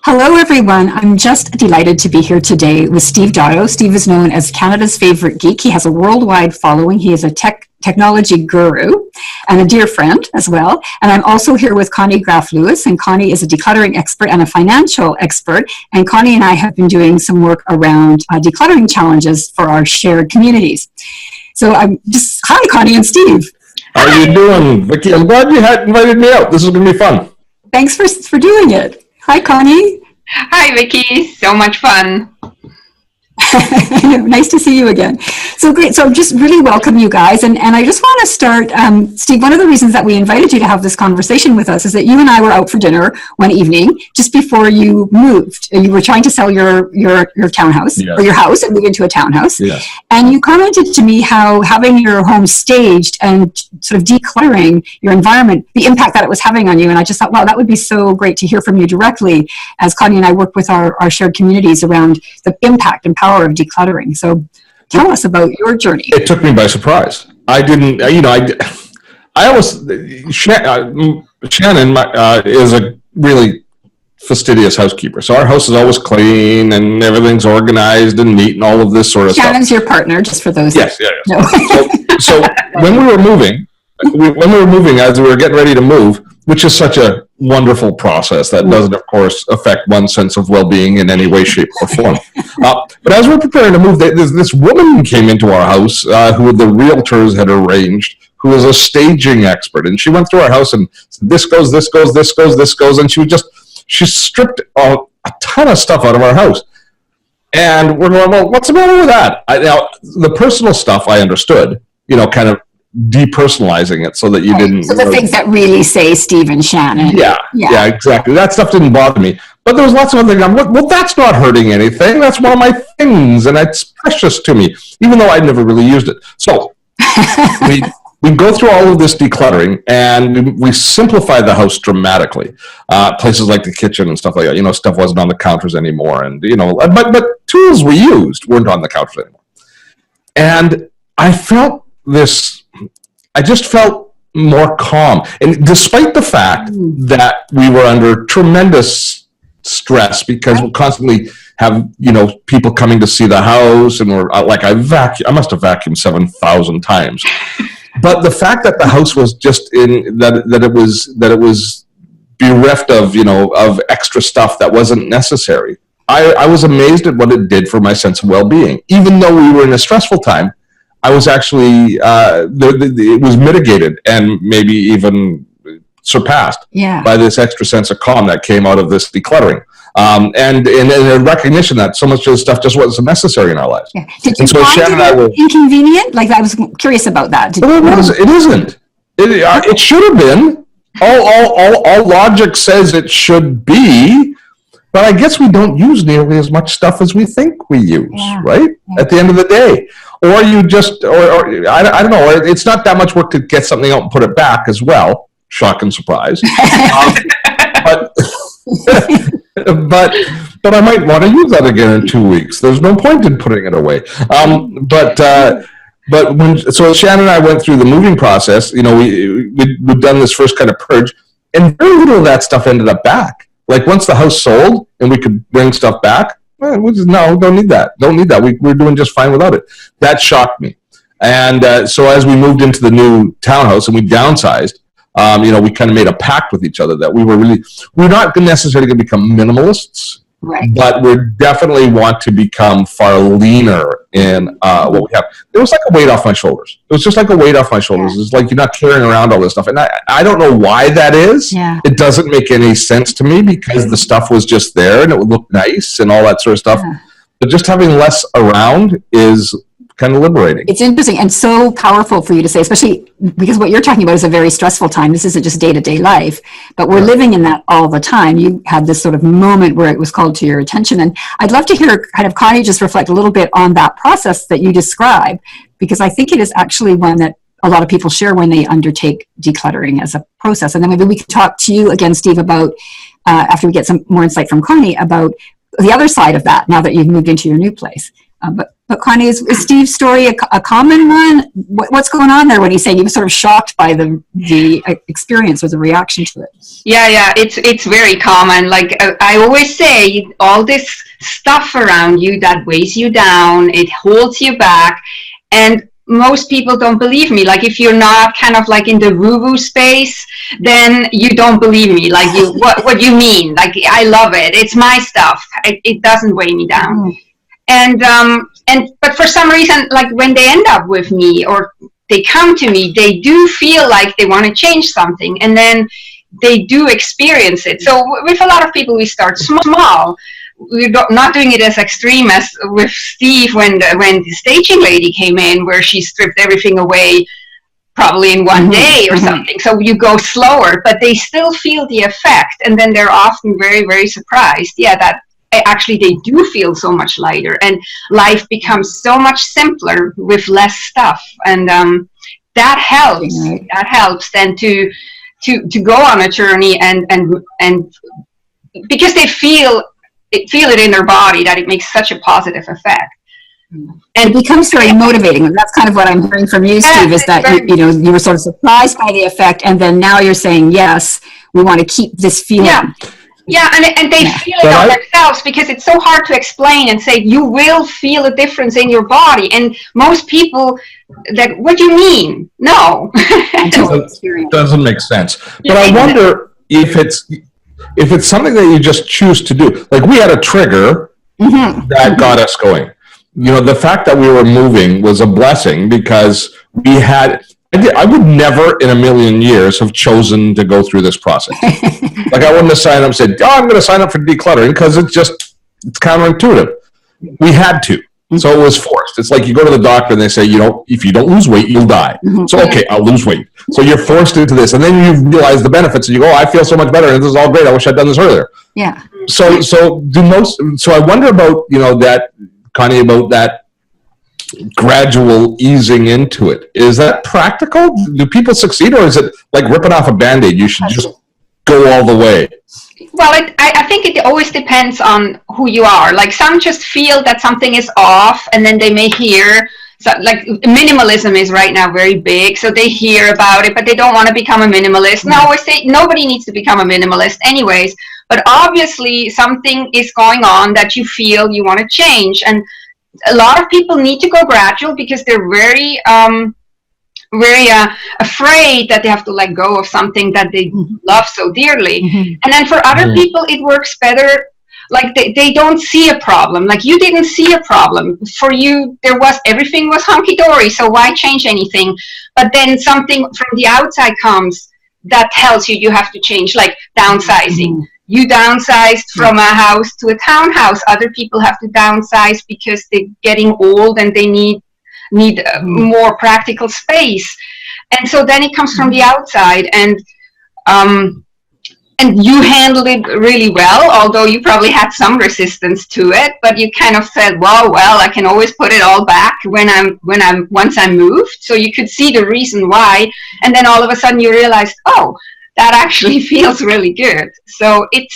Hello, everyone. I'm just delighted to be here today with Steve Dotto. Steve is known as Canada's favorite geek. He has a worldwide following. He is a technology guru and a dear friend as well. And I'm also here with Connie Graf-Lewis, and Connie is a decluttering expert and a financial expert. And Connie and I have been doing some work around decluttering challenges for our shared communities. So hi, Connie and Steve. How are you doing, Vicky? I'm glad you had invited me out. This is going to be fun. Thanks for doing it. Hi, Connie. Hi, Vicky. So much fun. Nice to see you again. So great. So just really welcome you guys. And I just want to start, Steve, one of the reasons that we invited you to have this conversation with us is that you and I were out for dinner one evening just before you moved. You were trying to sell your townhouse or your house and move into a townhouse. Yes. And you commented to me how having your home staged and sort of decluttering your environment, the impact that it was having on you. And I just thought, wow, that would be so great to hear from you directly as Connie and I work with our shared communities around the impact and power of decluttering. So tell us about your journey. It took me by surprise. I didn't, I always, Shannon is a really fastidious housekeeper. So our house is always clean and everything's organized and neat and all of this sort of stuff. Shannon's your partner, just for those. Yes, yeah. So when we were moving, as we were getting ready to move, which is such a wonderful process that doesn't, of course, affect one's sense of well-being in any way, shape, or form. But as we're preparing to move, this woman came into our house who the realtors had arranged, who was a staging expert. And she went through our house and said, this goes, this goes, this goes, this goes. And she stripped a ton of stuff out of our house. And we're going, well, what's the matter with that? Now, the personal stuff I understood, kind of depersonalizing it so that you didn't. So the things that really say Steve and Shannon. Yeah, exactly. That stuff didn't bother me. But there was lots of other things. Well, that's not hurting anything. That's one of my things, and it's precious to me, even though I'd never really used it. So we go through all of this decluttering, and we simplify the house dramatically. Places like the kitchen and stuff like that. Stuff wasn't on the counters anymore, and but tools we used weren't on the counters anymore. And I just felt more calm. And despite the fact that we were under tremendous stress because we constantly have, people coming to see the house, and we're like, I must have vacuumed 7,000 times. But the fact that the house was just that it was bereft of, of extra stuff that wasn't necessary. I was amazed at what it did for my sense of well-being. Even though we were in a stressful time, I was actually, it was mitigated and maybe even surpassed by this extra sense of calm that came out of this decluttering. And a recognition that so much of this stuff just wasn't necessary in our lives. Yeah. Did you find it inconvenient? Like, I was curious about that. It isn't. It should have been. All logic says it should be. But I guess we don't use nearly as much stuff as we think we use, right? Yeah. At the end of the day. Or you just, or I don't know, it's not that much work to get something out and put it back as well. Shock and surprise. But I might want to use that again in 2 weeks. There's no point in putting it away. So Shannon and I went through the moving process. We'd done this first kind of purge, and very little of that stuff ended up back. Like once the house sold and we could bring stuff back, don't need that. We're doing just fine without it. That shocked me. And so as we moved into the new townhouse and we downsized, we kind of made a pact with each other that we're not necessarily going to become minimalists, but we definitely want to become far leaner in what we have. It was like a weight off my shoulders. It was just like a weight off my shoulders. It's like you're not carrying around all this stuff. And I don't know why that is. Yeah. It doesn't make any sense to me because the stuff was just there and it would look nice and all that sort of stuff. Yeah. But just having less around is kind of liberating. It's interesting and so powerful for you to say, especially because what you're talking about is a very stressful time. This isn't just day-to-day life, but we're living in that all the time. You had this sort of moment where it was called to your attention. And I'd love to hear kind of Connie just reflect a little bit on that process that you describe, because I think it is actually one that a lot of people share when they undertake decluttering as a process. And then maybe we can talk to you again, Steve, about, after we get some more insight from Connie, about the other side of that now that you've moved into your new place. But Connie, is Steve's story a common one? What's going on there when he's saying he was sort of shocked by the experience or the reaction to it? Yeah, it's very common. Like I always say, all this stuff around you that weighs you down, it holds you back, and most people don't believe me. Like if you're not kind of like in the woo-woo space, then you don't believe me. Like what you mean? Like I love it. It's my stuff. It doesn't weigh me down. But for some reason, like when they end up with me or they come to me, they do feel like they want to change something, and then they do experience it. So with a lot of people, we start small. We're not doing it as extreme as with Steve when the staging lady came in, where she stripped everything away probably in one day or something. So you go slower, but they still feel the effect, and then they're often very, very surprised. Yeah, that actually they do feel so much lighter, and life becomes so much simpler with less stuff, and that helps. That helps then to go on a journey and because they feel it in their body that it makes such a positive effect. And it becomes very motivating. That's kind of what I'm hearing from you, Steve, is that you were sort of surprised by the effect, and then now you're saying, yes, we want to keep this feeling. Yeah, and they feel it on themselves, because it's so hard to explain and say you will feel a difference in your body. And most people, that what do you mean? No, it doesn't make sense. But I wonder if it's something that you just choose to do. Like we had a trigger that got us going. You know, the fact that we were moving was a blessing, because we had. I would never in a million years have chosen to go through this process. Like I wouldn't have signed up and said, I'm going to sign up for decluttering, because it's counterintuitive. We had to. So it was forced. It's like you go to the doctor and they say, if you don't lose weight, you'll die. So, okay, I'll lose weight. So you're forced into this. And then you realize the benefits and you go, I feel so much better. And this is all great. I wish I'd done this earlier. Yeah. So I wonder about, that, Connie, about that gradual easing into it. Is that practical? Do people succeed, or is it like ripping off a Band-Aid? You should just go all the way. Well, I think it always depends on who you are. Like some just feel that something is off, and then they may hear, so like minimalism is right now very big, so they hear about it, but they don't want to become a minimalist. And I always say nobody needs to become a minimalist anyways, but obviously something is going on that you feel you want to change. And a lot of people need to go gradual, because they're very afraid that they have to let go of something that they love so dearly. And then for other people, it works better. Like they don't see a problem. Like you didn't see a problem. For you, everything was hunky-dory, so why change anything? But then something from the outside comes that tells you have to change, like downsizing. You downsized from a house to a townhouse. Other people have to downsize because they're getting old and they need more practical space. And so then it comes from the outside, and you handled it really well, although you probably had some resistance to it, but you kind of said, well, I can always put it all back once I'm moved. So you could see the reason why, and then all of a sudden you realized, oh, that actually feels really good. So it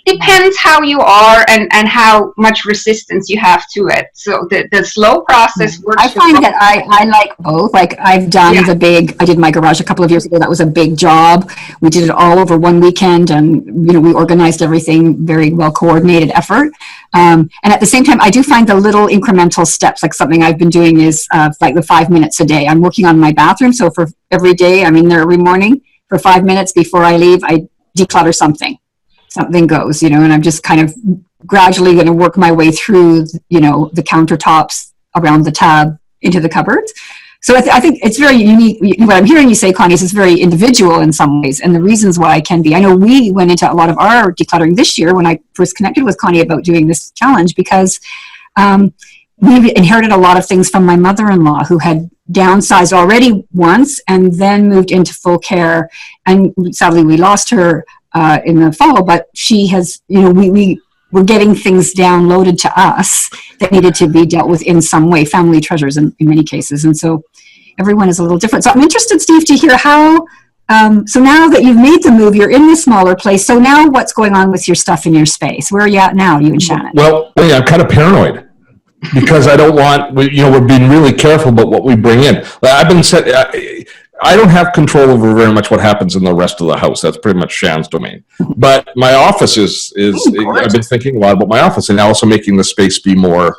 depends how you are and how much resistance you have to it. So the slow process works. I find that I like both. Like I've done I did my garage a couple of years ago. That was a big job. We did it all over one weekend, and we organized everything, very well coordinated effort. And at the same time, I do find the little incremental steps, like something I've been doing is like the 5 minutes a day. I'm working on my bathroom. So for every day, I'm in there every morning. For 5 minutes before I leave, I declutter something. Something goes, and I'm just kind of gradually going to work my way through, the countertops, around the tab, into the cupboards. So I think it's very unique. What I'm hearing you say, Connie, is it's very individual in some ways, and the reasons why can be. I know we went into a lot of our decluttering this year when I first connected with Connie about doing this challenge, because we inherited a lot of things from my mother-in-law, who had downsized already once and then moved into full care. And sadly, we lost her in the fall, but she has, we were getting things downloaded to us that needed to be dealt with in some way, family treasures in many cases. And so everyone is a little different. So I'm interested, Steve, to hear how, so now that you've made the move, you're in this smaller place. So now what's going on with your stuff in your space? Where are you at now, you and Shannon? Well, I'm kind of paranoid. because I don't want, we're being really careful about what we bring in. I've been said, I don't have control over very much what happens in the rest of the house. That's pretty much Shan's domain. But my office is I've been thinking a lot about my office, and also making the space be more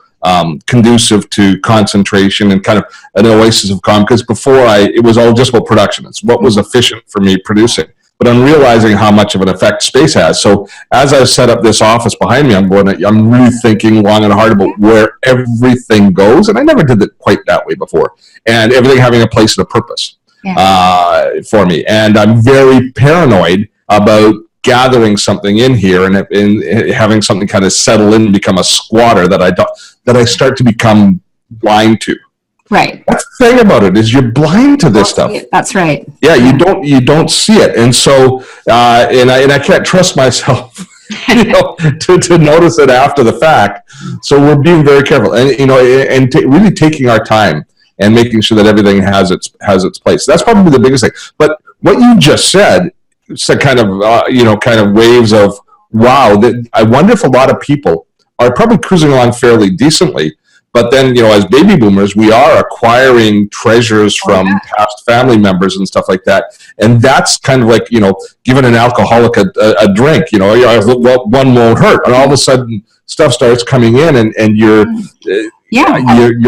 conducive to concentration and kind of an oasis of calm. Because before it was all just about production. It's what was efficient for me producing. But I'm realizing how much of an effect space has. So as I've set up this office behind me, I'm really thinking long and hard about where everything goes. And I never did it quite that way before. And everything having a place and a purpose for me. And I'm very paranoid about gathering something in here and having something kind of settle in and become a squatter that I start to become blind to. Right. That's the thing about it, is you're blind to this stuff. That's right. Yeah, you don't see it, and so and I can't trust myself, to notice it after the fact. So we're being very careful, and really taking our time and making sure that everything has its place. That's probably the biggest thing. But what you just said kind of waves of wow. That I wonder if a lot of people are probably cruising along fairly decently. But then, as baby boomers, we are acquiring treasures from past family members and stuff like that. And that's kind of like, giving an alcoholic a drink, one won't hurt. And all of a sudden stuff starts coming in and you're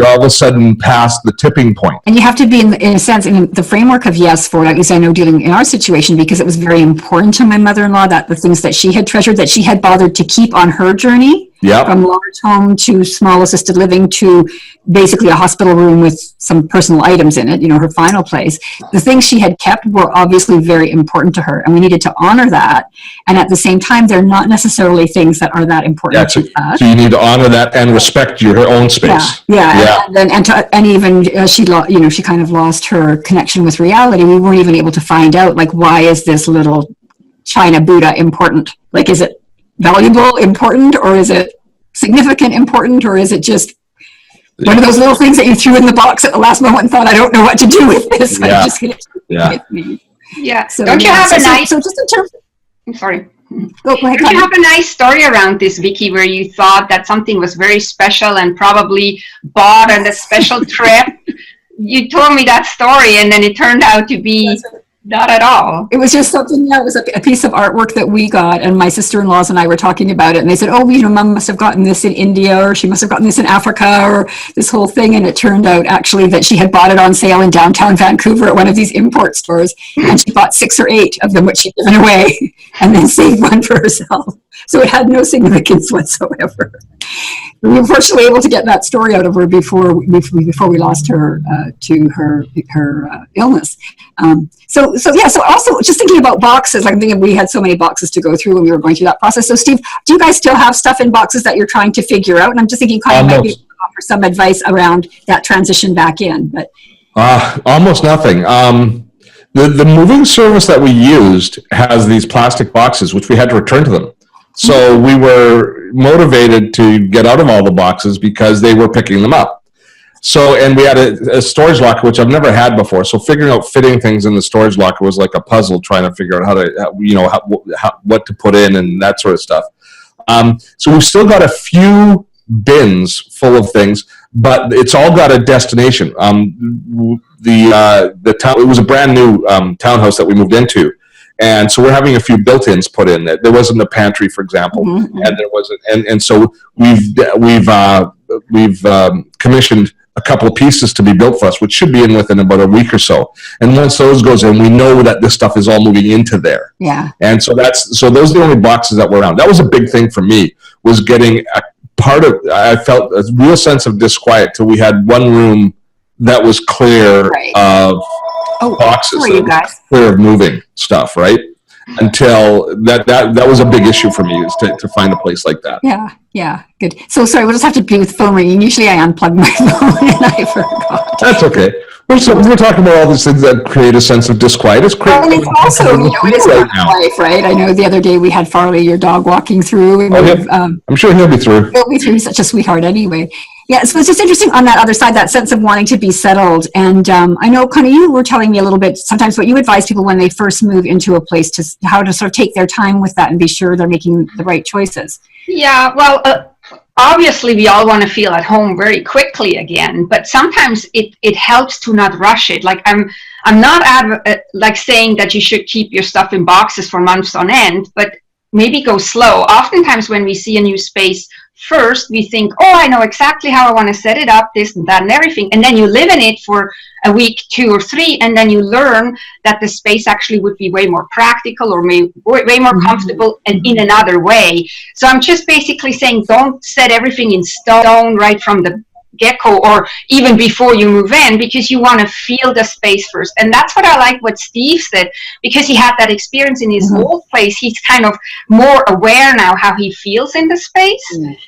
all of a sudden past the tipping point. And you have to be in a sense in the framework of yes for, at least I know dealing in our situation, because it was very important to my mother-in-law that the things that she had treasured, that she had bothered to keep on her journey. Yep. From large home to small assisted living to basically a hospital room with some personal items in it, her final place. The things she had kept were obviously very important to her, and we needed to honor that. And at the same time, they're not necessarily things that are that important to us. So you need to honor that and respect your own space. Yeah. And even she kind of lost her connection with reality. We weren't even able to find out, like, why is this little China Buddha important? Like, is it valuable, important, or is it significant, important, or is it just one of those little things that you threw in the box at the last moment and thought, I don't know what to do with this. I'm just going to me. Yeah. So, don't you have a nice... So just in terms of... I'm sorry. Don't you have a nice story around this, Vicky, where you thought that something was very special and probably bought on a special trip? You told me that story, and then it turned out to be... Not at all. It was just something, it was a piece of artwork that we got, and my sister-in-laws and I were talking about it, and they said, Mom must have gotten this in India, or she must have gotten this in Africa, or this whole thing, and it turned out actually that she had bought it on sale in downtown Vancouver at one of these import stores, and she bought 6 or 8 of them, which she'd given away, and then saved one for herself. So it had no significance whatsoever. We were fortunately able to get that story out of her before we lost her to her illness. So also just thinking about boxes, I'm thinking we had so many boxes to go through when we were going through that process. So Steve, do you guys still have stuff in boxes that you're trying to figure out? And I'm just thinking Connie might be able to offer some advice around that transition back in. But almost nothing. The moving service that we used has these plastic boxes, which we had to return to them. So we were motivated to get out of all the boxes because they were picking them up. So, and we had a storage locker, which I've never had before. So figuring out fitting things in the storage locker was like a puzzle, trying to figure out what to put in and that sort of stuff. So we've still got a few bins full of things, but it's all got a destination. It was a brand new townhouse that we moved into. And so we're having a few built-ins put in. There wasn't a pantry, for example, and there wasn't. And so we've commissioned a couple of pieces to be built for us, which should be in within about a week or so. And once those goes in, we know that this stuff is all moving into there. Yeah. And so those are the only boxes that were around. That was a big thing for me, was getting I felt a real sense of disquiet till we had one room that was clear of boxes, clear of moving stuff, right? Until that was a big issue for me, is to find a place like that. Yeah, good. So sorry, we'll just have to be with the phone ringing. Usually I unplug my phone and I forgot. That's okay. We're talking about all these things that create a sense of disquiet. It's great. And it's also, it is right now. Life, right? I know the other day we had Farley, your dog, walking through. And I'm sure he'll be through. He'll be through. He's such a sweetheart anyway. Yeah, so it's just interesting on that other side, that sense of wanting to be settled. And I know, Connie, you were telling me a little bit sometimes what you advise people when they first move into a place, how to sort of take their time with that and be sure they're making the right choices. Yeah, well, obviously we all want to feel at home very quickly again, but sometimes it helps to not rush it. Like I'm not like saying that you should keep your stuff in boxes for months on end, but maybe go slow. Oftentimes when we see a new space, first we think, oh, I know exactly how I want to set it up, this and that and everything, and then you live in it for a week, 2 or 3, and then you learn that the space actually would be way more practical or way more comfortable and in another way. So I'm just basically saying, don't set everything in stone right from the get-go or even before you move in, because you want to feel the space first. And that's what I like what Steve said, because he had that experience in his old place. He's kind of more aware now how he feels in the space.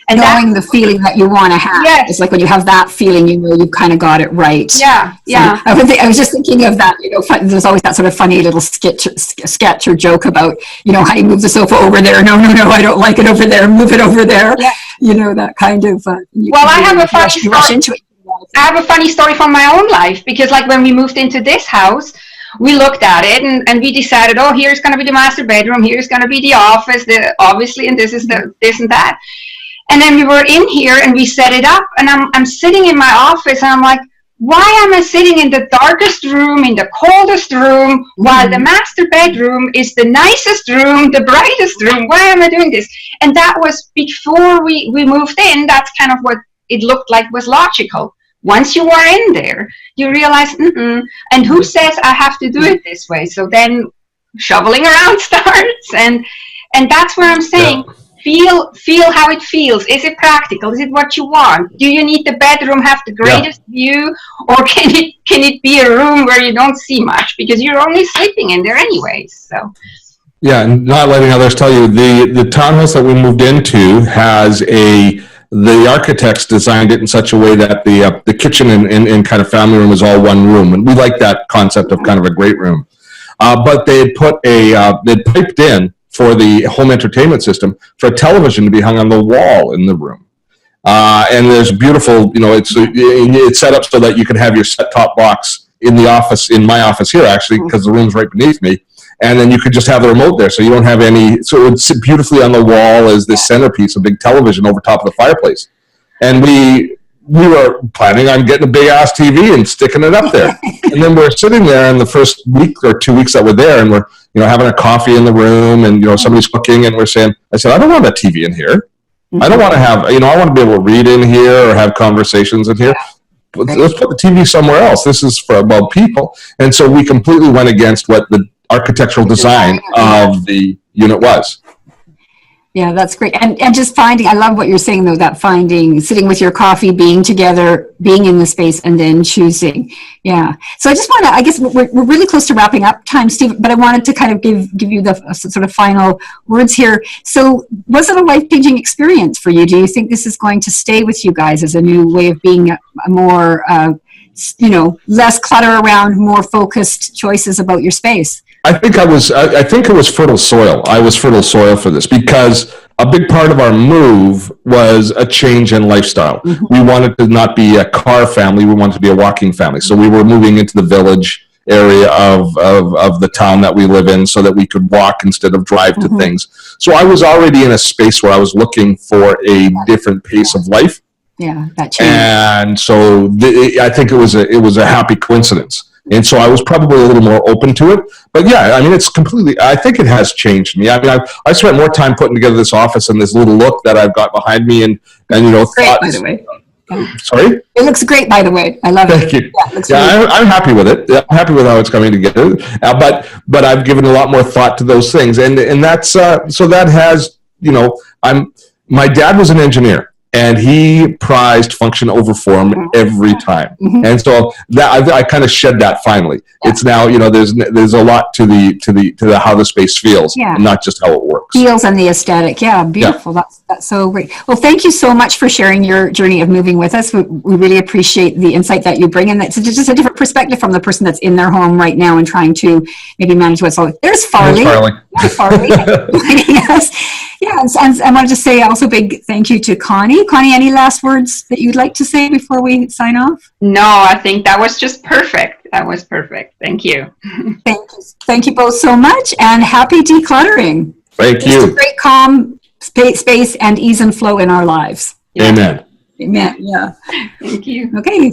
And knowing the feeling that you want to have. Yes. It's like when you have that feeling, you know, you kind of got it right. Yeah, yeah. I was just thinking of that, you know, there's always that sort of funny little sketch or joke about, you know, how you move the sofa over there. No, I don't like it over there. Move it over there. Yeah. You know, that kind of. Well, I have a funny story. I have a funny story from my own life, because like when we moved into this house, we looked at it and we decided, oh, here's going to be the master bedroom, here's going to be the office, obviously, and this is this and that. And then we were in here and we set it up, and I'm sitting in my office and I'm like, why am I sitting in the darkest room, in the coldest room, while the master bedroom is the nicest room, the brightest room? Why am I doing this? And that was before we moved in. That's kind of what it looked like was logical. Once you are in there, you realize, and who says I have to do it this way? So then shoveling around starts, and that's where I'm saying, feel how it feels. Is it practical? Is it what you want? Do you need the bedroom have the greatest view, or can it be a room where you don't see much because you're only sleeping in there anyways? So. Yeah, and not letting others tell you, the townhouse that we moved into has the architects designed it in such a way that the kitchen and kind of family room is all one room, and we like that concept of kind of a great room. But they put they piped in for the home entertainment system for a television to be hung on the wall in the room. And there's beautiful, you know, it's set up so that you can have your set-top box in the office, in my office here actually, because the room's right beneath me. And then you could just have the remote there, so you don't have any. So it would sit beautifully on the wall as this centerpiece, a big television over top of the fireplace. And we were planning on getting a big ass TV and sticking it up there. And then we're sitting there in the first week or 2 weeks that we're there, and we're, you know, having a coffee in the room, and, you know, somebody's cooking, and I said, I don't want a TV in here. I don't want to have, you know, I want to be able to read in here or have conversations in here. Let's put the TV somewhere else. This is for about people. And so we completely went against what the architectural design of the unit was. Yeah, that's great. And just finding, I love what you're saying though, that finding, sitting with your coffee, being together, being in the space, and then choosing. Yeah. So I just want to, I guess we're really close to wrapping up time, Steve, but I wanted to kind of give you the sort of final words here. So was it a life-changing experience for you? Do you think this is going to stay with you guys as a new way of being a more, you know, less clutter around, more focused choices about your space? I think it was fertile soil. I was fertile soil for this, because a big part of our move was a change in lifestyle. We wanted to not be a car family. We wanted to be a walking family. So we were moving into the village area of the town that we live in so that we could walk instead of drive to things. So I was already in a space where I was looking for a different pace of life. Yeah, that change. And so I think it was a happy coincidence. And so I was probably a little more open to it. But yeah, I mean, I think it has changed me. I mean, I spent more time putting together this office and this little look that I've got behind me, and you know, great, by the way. Sorry? It looks great, by the way. I love it. Thank you. Yeah, I'm happy with it. I'm happy with how it's coming together. But I've given a lot more thought to those things. And that's, so that has, you know, my dad was an engineer. And he prized function over form every time, and so that I kind of shed that finally. It's now, you know, there's a lot to the how the space feels, and not just how it works. Feels and the aesthetic, beautiful. Yeah. That's so great. Well, thank you so much for sharing your journey of moving with us. We really appreciate the insight that you bring, and that's just a different perspective from the person that's in their home right now and trying to maybe manage what's all. There's Farley. Farley. Yes. Yeah, and I want to just say also big thank you to Connie. Connie, any last words that you'd like to say before we sign off? No, I think that was just perfect. That was perfect. Thank you. Thank you both so much, and happy decluttering. Thank you. Just a great, calm space and ease and flow in our lives. Amen. Amen. Yeah. Thank you. Okay.